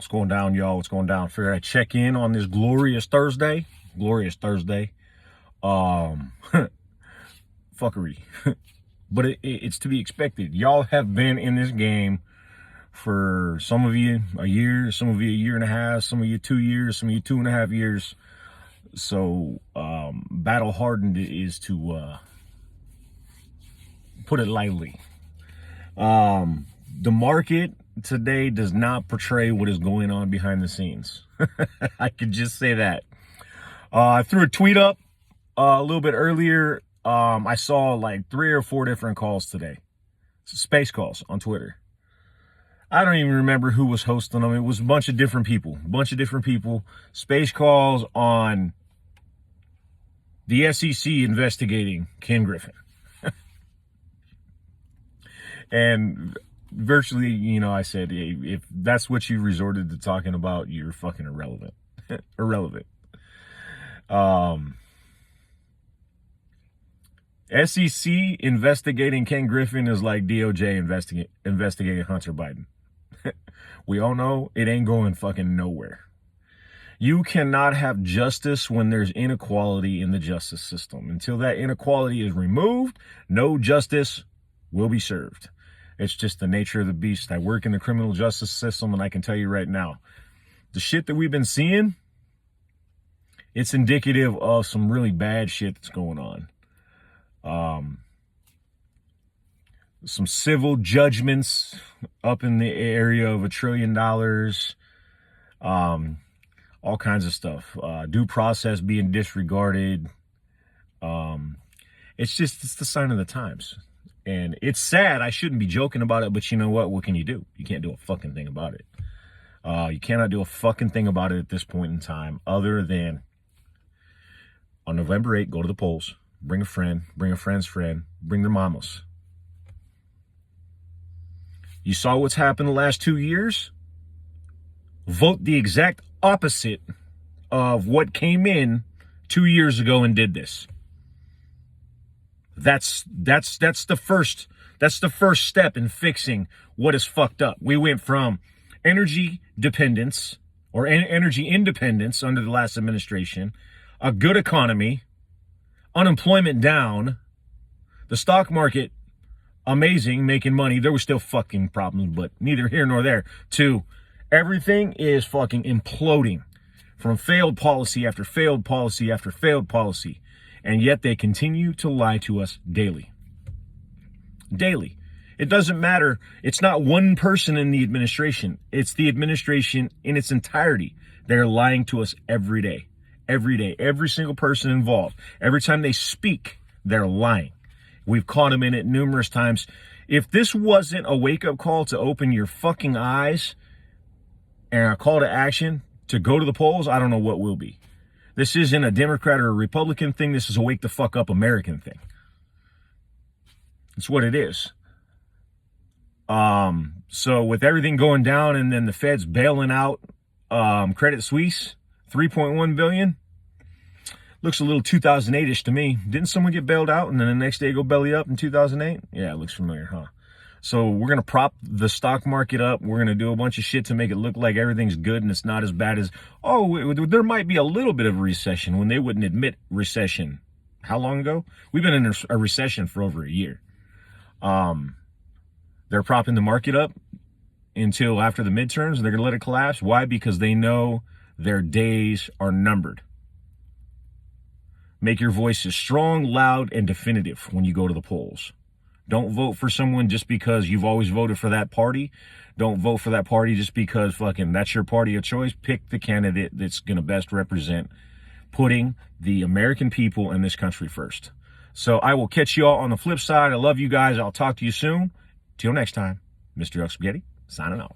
What's going down, y'all? What's going down? Figure I check in on this glorious Thursday. Fuckery. But it's to be expected. Y'all have been in this game for some of you a year, some of you a year and a half, some of you 2 years, some of you 2.5 years. So battle hardened is to put it lightly. The market today does not portray what is going on behind the scenes. I could just say that. I threw a tweet up a little bit earlier. I saw like 3 or 4 different calls today. Space calls on Twitter. I don't even remember who was hosting them. It was a bunch of different people. Space calls on the SEC investigating Ken Griffin. And virtually, you know, I said, hey, if that's what you resorted to talking about, you're fucking irrelevant. SEC investigating Ken Griffin is like DOJ investigating Hunter Biden. We all know it ain't going fucking nowhere. You cannot have justice when there's inequality in the justice system. Until that inequality is removed, no justice will be served. It's just the nature of the beast. I work in the criminal justice system, and I can tell you right now, the shit that we've been seeing, it's indicative of some really bad shit that's going on. Some civil judgments up in the area of $1 trillion, all kinds of stuff, due process being disregarded. It's the sign of the times. And it's sad. I shouldn't be joking about it, but you know what? What can you do? You can't do a fucking thing about it. You cannot do a fucking thing about it at this point in time, other than on November 8th, go to the polls, bring a friend, bring a friend's friend, bring their mamas. You saw what's happened the last 2 years? Vote the exact opposite of what came in 2 years ago and did this. That's the first step in fixing what is fucked up. We went from energy dependence or energy independence under the last administration, a good economy, unemployment down, the stock market amazing, making money. There were still fucking problems, but neither here nor there. To everything is fucking imploding from failed policy after failed policy after failed policy. And yet they continue to lie to us daily. Daily. It doesn't matter. It's not one person in the administration. It's the administration in its entirety. They're lying to us every day. Every day. Every single person involved. Every time they speak, they're lying. We've caught them in it numerous times. If this wasn't a wake-up call to open your fucking eyes and a call to action to go to the polls, I don't know what will be. This isn't a Democrat or a Republican thing. This is a wake the fuck up American thing. It's what it is. So with everything going down and then the Feds bailing out Credit Suisse, $3.1 billion, looks a little 2008-ish to me. Didn't someone get bailed out and then the next day go belly up in 2008? Yeah, it looks familiar, huh? So we're going to prop the stock market up. We're going to do a bunch of shit to make it look like everything's good and it's not as bad as, there might be a little bit of a recession when they wouldn't admit recession. How long ago? We've been in a recession for over a year. They're propping the market up until after the midterms. They're going to let it collapse. Why? Because they know their days are numbered. Make your voices strong, loud, and definitive when you go to the polls. Don't vote for someone just because you've always voted for that party. Don't vote for that party just because fucking that's your party of choice. Pick the candidate that's going to best represent putting the American people in this country first. So I will catch you all on the flip side. I love you guys. I'll talk to you soon. Till next time, Mr. Elk Spaghetti, signing off.